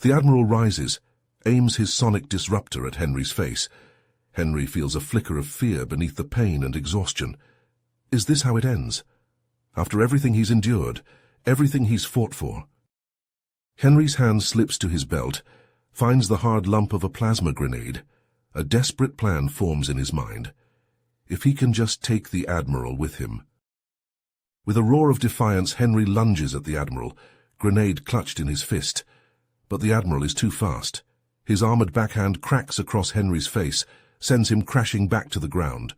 The Admiral rises, aims his sonic disruptor at Henry's face. Henry feels a flicker of fear beneath the pain and exhaustion. Is this how it ends? After everything he's endured, everything he's fought for? Henry's hand slips to his belt, finds the hard lump of a plasma grenade. A desperate plan forms in his mind. If he can just take the Admiral with him. With a roar of defiance, Henry lunges at the Admiral, grenade clutched in his fist. But the Admiral is too fast. His armored backhand cracks across Henry's face, sends him crashing back to the ground.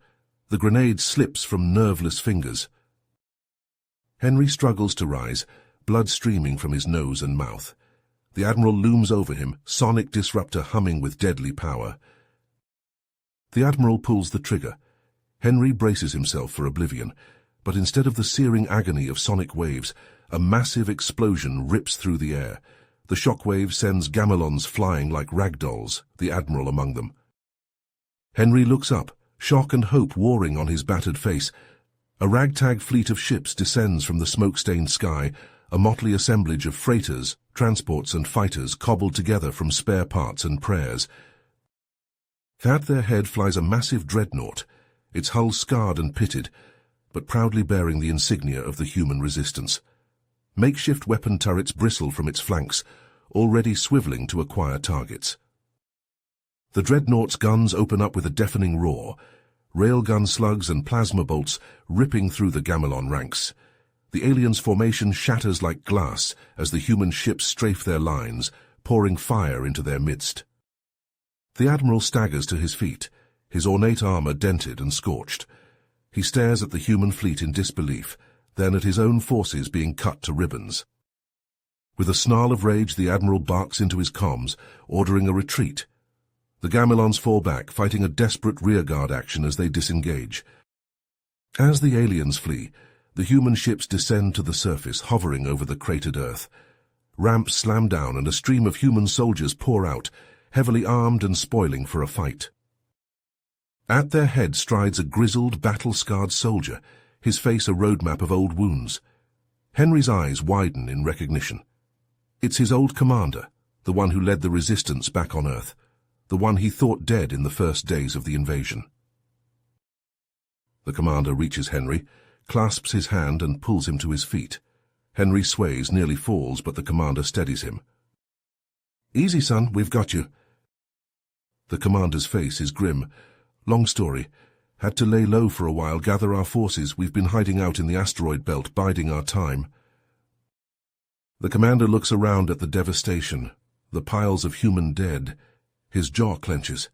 The grenade slips from nerveless fingers. Henry struggles to rise, blood streaming from his nose and mouth. The Admiral looms over him, sonic disruptor humming with deadly power. The Admiral pulls the trigger. Henry braces himself for oblivion, but instead of the searing agony of sonic waves, a massive explosion rips through the air. The shockwave sends Gamilons flying like ragdolls, the Admiral among them. Henry looks up, shock and hope warring on his battered face. A ragtag fleet of ships descends from the smoke-stained sky, a motley assemblage of freighters, transports and fighters cobbled together from spare parts and prayers. At their head flies a massive dreadnought, its hull scarred and pitted, but proudly bearing the insignia of the human resistance. Makeshift weapon turrets bristle from its flanks, already swiveling to acquire targets. The dreadnought's guns open up with a deafening roar, railgun slugs and plasma bolts ripping through the Gamilon ranks. The aliens' formation shatters like glass as the human ships strafe their lines, pouring fire into their midst. The Admiral staggers to his feet, his ornate armor dented and scorched. He stares at the human fleet in disbelief, then at his own forces being cut to ribbons. With a snarl of rage, the Admiral barks into his comms, ordering a retreat. The Gamilons fall back, fighting a desperate rearguard action as they disengage. As the aliens flee, the human ships descend to the surface, hovering over the cratered Earth. Ramps slam down and a stream of human soldiers pour out, heavily armed and spoiling for a fight. At their head strides a grizzled, battle-scarred soldier, his face a roadmap of old wounds. Henry's eyes widen in recognition. It's his old commander, the one who led the resistance back on Earth, the one he thought dead in the first days of the invasion. The commander reaches Henry, clasps his hand and pulls him to his feet. Henry sways, nearly falls, but the commander steadies him. "Easy, son, we've got you." The commander's face is grim. "Long story. Had to lay low for a while, gather our forces. We've been hiding out in the asteroid belt, biding our time." The commander looks around at the devastation, the piles of human dead. His jaw clenches.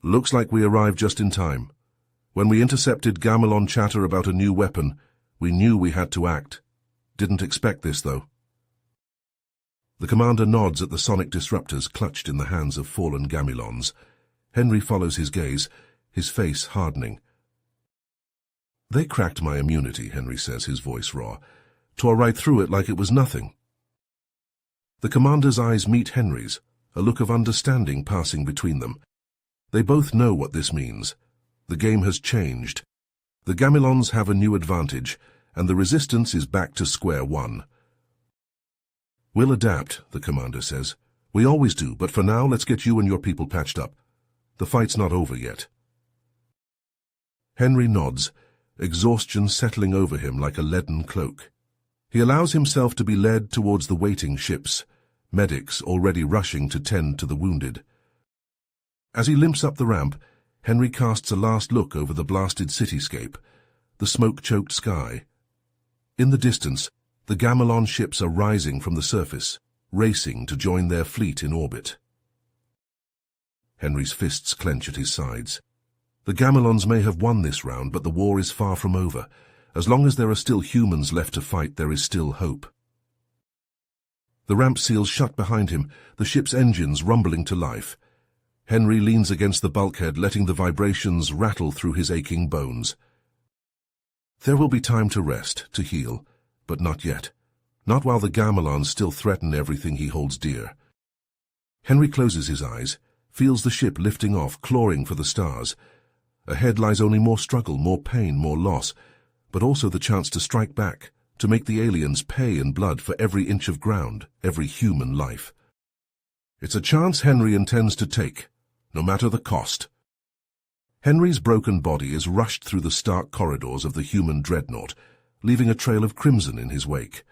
"Looks like we arrived just in time. When we intercepted Gamelon chatter about a new weapon, we knew we had to act. Didn't expect this, though. The commander nods at the sonic disruptors clutched in the hands of fallen Gamelons. Henry follows his gaze, his face hardening. They cracked my immunity, Henry says, his voice raw. Tore right through it like it was nothing. The commander's eyes meet Henry's, a look of understanding passing between them. They both know what this means. The game has changed. The Gamelons have a new advantage, and the resistance is back to square one. We'll adapt, the commander says. We always do, but for now, let's get you and your people patched up. The fight's not over yet. Henry nods, exhaustion settling over him like a leaden cloak. He allows himself to be led towards the waiting ships, medics already rushing to tend to the wounded. As he limps up the ramp, Henry casts a last look over the blasted cityscape, the smoke-choked sky. In the distance, the Gamelon ships are rising from the surface, racing to join their fleet in orbit. Henry's fists clench at his sides. The Gamelons may have won this round, but the war is far from over. As long as there are still humans left to fight, there is still hope. The ramp seals shut behind him, the ship's engines rumbling to life. Henry leans against the bulkhead, letting the vibrations rattle through his aching bones. There will be time to rest, to heal, but not yet. Not while the Gamelons still threaten everything he holds dear. Henry closes his eyes, feels the ship lifting off, clawing for the stars. Ahead lies only more struggle, more pain, more loss, but also the chance to strike back, to make the aliens pay in blood for every inch of ground, every human life. It's a chance Henry intends to take, no matter the cost. Henry's broken body is rushed through the stark corridors of the human dreadnought, leaving a trail of crimson in his wake.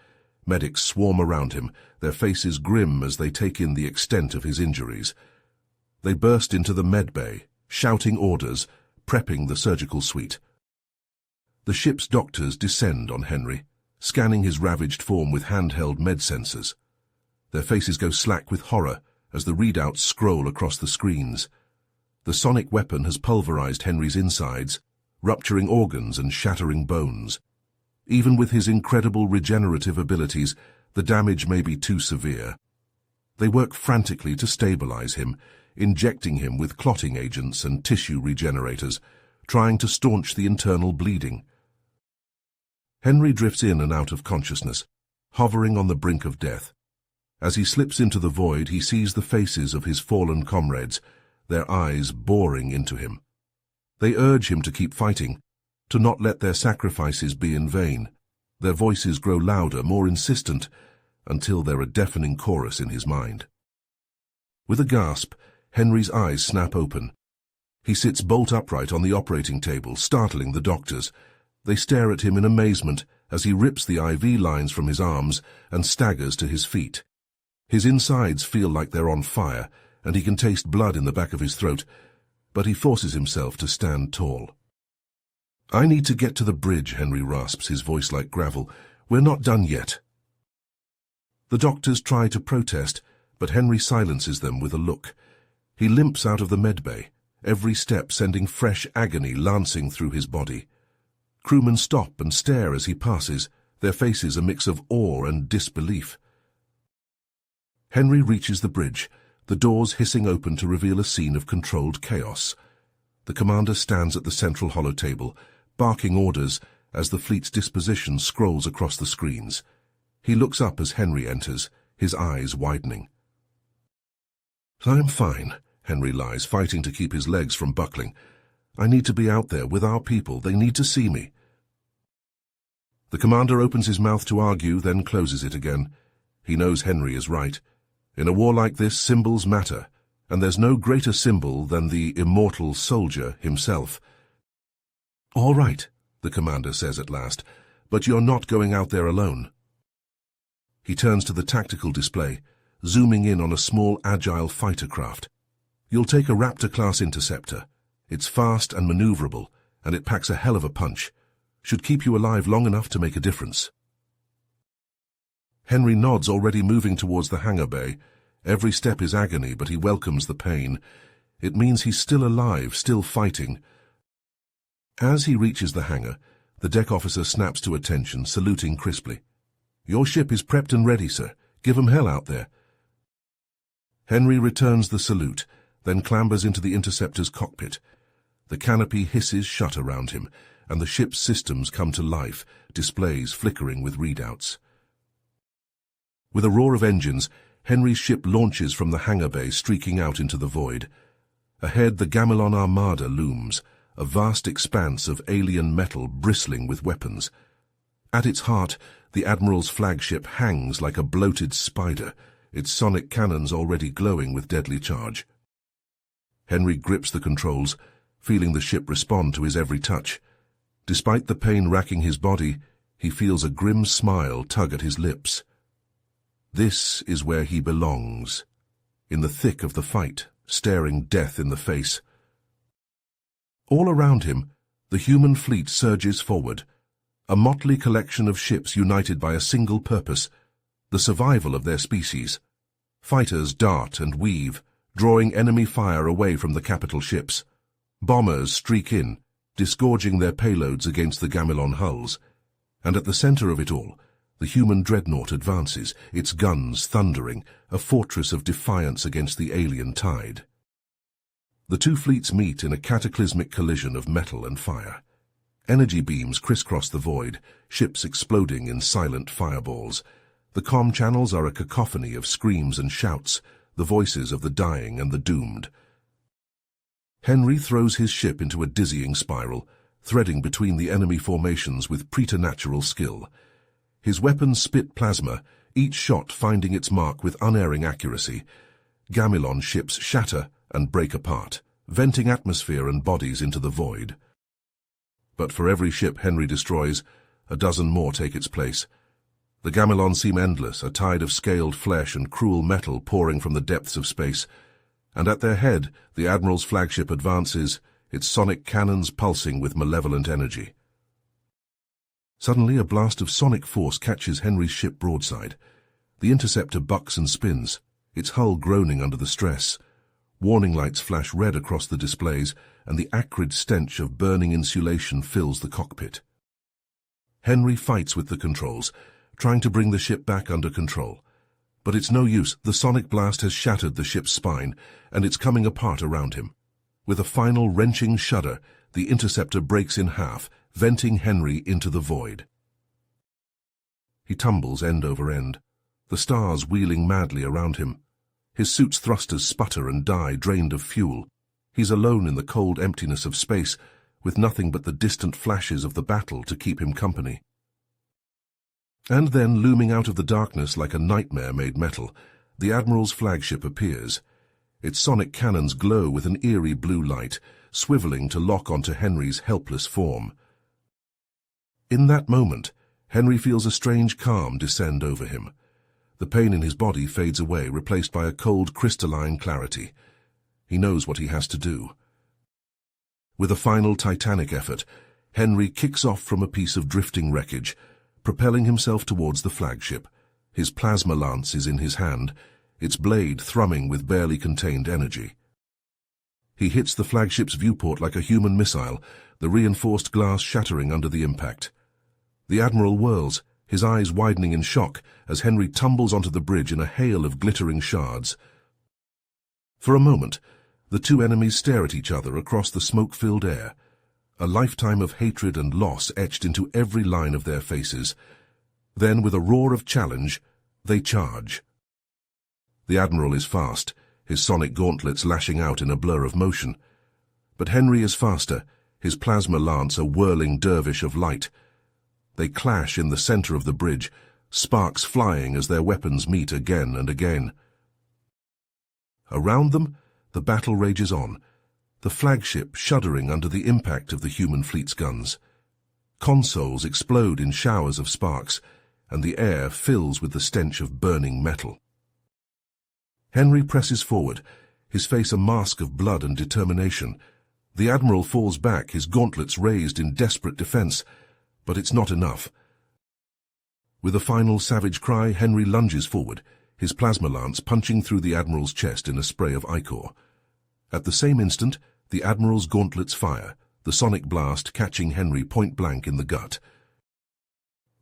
Medics swarm around him, their faces grim as they take in the extent of his injuries. They burst into the medbay, shouting orders, prepping the surgical suite. The ship's doctors descend on Henry, scanning his ravaged form with handheld med sensors. Their faces go slack with horror as the readouts scroll across the screens. The sonic weapon has pulverized Henry's insides, rupturing organs and shattering bones. Even with his incredible regenerative abilities, the damage may be too severe. They work frantically to stabilize him, injecting him with clotting agents and tissue regenerators, trying to staunch the internal bleeding. Henry drifts in and out of consciousness, hovering on the brink of death. As he slips into the void, he sees the faces of his fallen comrades, their eyes boring into him. They urge him to keep fighting, to not let their sacrifices be in vain. Their voices grow louder, more insistent, until they're a deafening chorus in his mind. With a gasp, Henry's eyes snap open. He sits bolt upright on the operating table, startling the doctors. They stare at him in amazement as he rips the IV lines from his arms and staggers to his feet. His insides feel like they're on fire, and he can taste blood in the back of his throat, but he forces himself to stand tall. "I need to get to the bridge," Henry rasps, his voice like gravel. "We're not done yet." The doctors try to protest, but Henry silences them with a look. He limps out of the medbay, every step sending fresh agony lancing through his body. Crewmen stop and stare as he passes, their faces a mix of awe and disbelief. Henry reaches the bridge, the doors hissing open to reveal a scene of controlled chaos. The commander stands at the central holotable, barking orders as the fleet's disposition scrolls across the screens. He looks up as Henry enters, his eyes widening. "I'm fine," Henry lies, fighting to keep his legs from buckling. "I need to be out there with our people. They need to see me." The commander opens his mouth to argue, then closes it again. He knows Henry is right. In a war like this, symbols matter, and there's no greater symbol than the immortal soldier himself. "All right," the commander says at last, "but you're not going out there alone." He turns to the tactical display, zooming in on a small, agile fighter craft. "You'll take a Raptor-class interceptor. It's fast and maneuverable, and it packs a hell of a punch. Should keep you alive long enough to make a difference." Henry nods, already moving towards the hangar bay. Every step is agony, but he welcomes the pain. It means he's still alive, still fighting. As he reaches the hangar, the deck officer snaps to attention, saluting crisply. "Your ship is prepped and ready, sir. Give 'em hell out there." Henry returns the salute, then clambers into the interceptor's cockpit. The canopy hisses shut around him, and the ship's systems come to life, displays flickering with readouts. With a roar of engines, Henry's ship launches from the hangar bay, streaking out into the void. Ahead, the Gamilon Armada looms, a vast expanse of alien metal bristling with weapons. At its heart, the Admiral's flagship hangs like a bloated spider, its sonic cannons already glowing with deadly charge. Henry grips the controls, feeling the ship respond to his every touch. Despite the pain racking his body, he feels a grim smile tug at his lips. This is where he belongs, in the thick of the fight, staring death in the face. All around him, the human fleet surges forward, a motley collection of ships united by a single purpose, the survival of their species. Fighters dart and weave, drawing enemy fire away from the capital ships. Bombers streak in, disgorging their payloads against the Gamilon hulls. And at the center of it all, the human dreadnought advances, its guns thundering, a fortress of defiance against the alien tide. The two fleets meet in a cataclysmic collision of metal and fire. Energy beams crisscross the void, ships exploding in silent fireballs. The comm channels are a cacophony of screams and shouts, the voices of the dying and the doomed. Henry throws his ship into a dizzying spiral, threading between the enemy formations with preternatural skill. His weapons spit plasma, each shot finding its mark with unerring accuracy. Gamilon ships shatter and break apart, venting atmosphere and bodies into the void. But for every ship Henry destroys, a dozen more take its place. The Gamilon seem endless, a tide of scaled flesh and cruel metal pouring from the depths of space. And at their head, the Admiral's flagship advances, its sonic cannons pulsing with malevolent energy. Suddenly, a blast of sonic force catches Henry's ship broadside. The interceptor bucks and spins, its hull groaning under the stress. Warning lights flash red across the displays, and the acrid stench of burning insulation fills the cockpit. Henry fights with the controls, trying to bring the ship back under control. But it's no use. The sonic blast has shattered the ship's spine, and it's coming apart around him. With a final wrenching shudder, the interceptor breaks in half, venting Henry into the void. He tumbles end over end, the stars wheeling madly around him. His suit's thrusters sputter and die, drained of fuel. He's alone in the cold emptiness of space, with nothing but the distant flashes of the battle to keep him company. And then, looming out of the darkness like a nightmare made metal, the Admiral's flagship appears. Its sonic cannons glow with an eerie blue light, swiveling to lock onto Henry's helpless form. In that moment, Henry feels a strange calm descend over him. The pain in his body fades away, replaced by a cold, crystalline clarity. He knows what he has to do. With a final titanic effort, Henry kicks off from a piece of drifting wreckage, propelling himself towards the flagship. His plasma lance is in his hand, its blade thrumming with barely contained energy. He hits the flagship's viewport like a human missile, the reinforced glass shattering under the impact. The Admiral whirls, his eyes widening in shock as Henry tumbles onto the bridge in a hail of glittering shards. For a moment, the two enemies stare at each other across the smoke-filled air, a lifetime of hatred and loss etched into every line of their faces. Then, with a roar of challenge, they charge. The Admiral is fast, his sonic gauntlets lashing out in a blur of motion. But Henry is faster, his plasma lance a whirling dervish of light. They clash in the center of the bridge, sparks flying as their weapons meet again and again. Around them, the battle rages on, the flagship shuddering under the impact of the human fleet's guns. Consoles explode in showers of sparks, and the air fills with the stench of burning metal. Henry presses forward, his face a mask of blood and determination. The Admiral falls back, his gauntlets raised in desperate defense, but it's not enough. With a final savage cry, Henry lunges forward, his plasma lance punching through the Admiral's chest in a spray of ichor. At the same instant, the Admiral's gauntlets fire, the sonic blast catching Henry point-blank in the gut.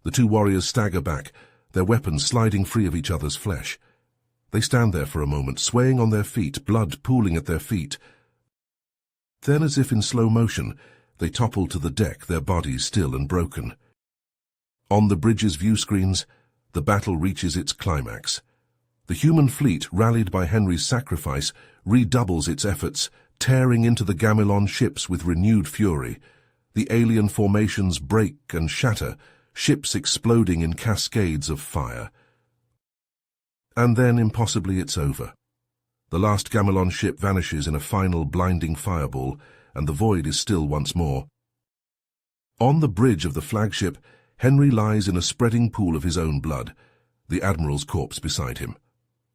The two warriors stagger back, their weapons sliding free of each other's flesh. They stand there for a moment, swaying on their feet, blood pooling at their feet. Then, as if in slow motion, they topple to the deck, their bodies still and broken. On the bridge's view screens, the battle reaches its climax. The human fleet, rallied by Henry's sacrifice, redoubles its efforts, tearing into the Gamilon ships with renewed fury. The alien formations break and shatter, ships exploding in cascades of fire. And then, impossibly, it's over. The last Gamilon ship vanishes in a final blinding fireball, and the void is still once more. On the bridge of the flagship, Henry lies in a spreading pool of his own blood, the Admiral's corpse beside him.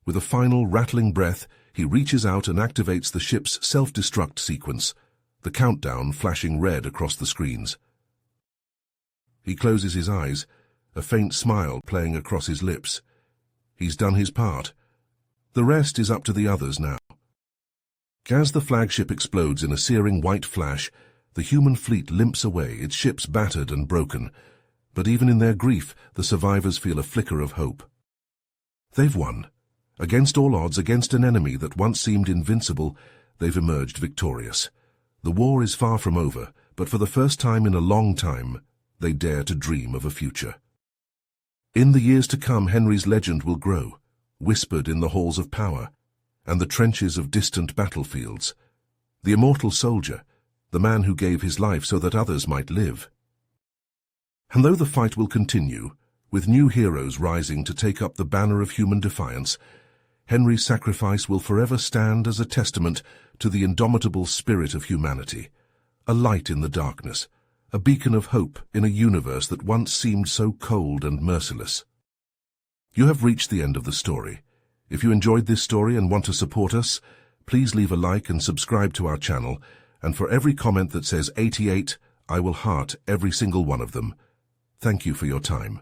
With a final rattling breath, he reaches out and activates the ship's self-destruct sequence, the countdown flashing red across the screens. He closes his eyes, a faint smile playing across his lips. He's done his part. The rest is up to the others now. As the flagship explodes in a searing white flash, the human fleet limps away, its ships battered and broken. But even in their grief, the survivors feel a flicker of hope. They've won. Against all odds, against an enemy that once seemed invincible, they've emerged victorious. The war is far from over, but for the first time in a long time, they dare to dream of a future. In the years to come, Henry's legend will grow, whispered in the halls of power, and the trenches of distant battlefields. The immortal soldier, the man who gave his life so that others might live. And though the fight will continue, with new heroes rising to take up the banner of human defiance, Henry's sacrifice will forever stand as a testament to the indomitable spirit of humanity, a light in the darkness, a beacon of hope in a universe that once seemed so cold and merciless. You have reached the end of the story. If you enjoyed this story and want to support us, please leave a like and subscribe to our channel, and for every comment that says 88, I will heart every single one of them. Thank you for your time.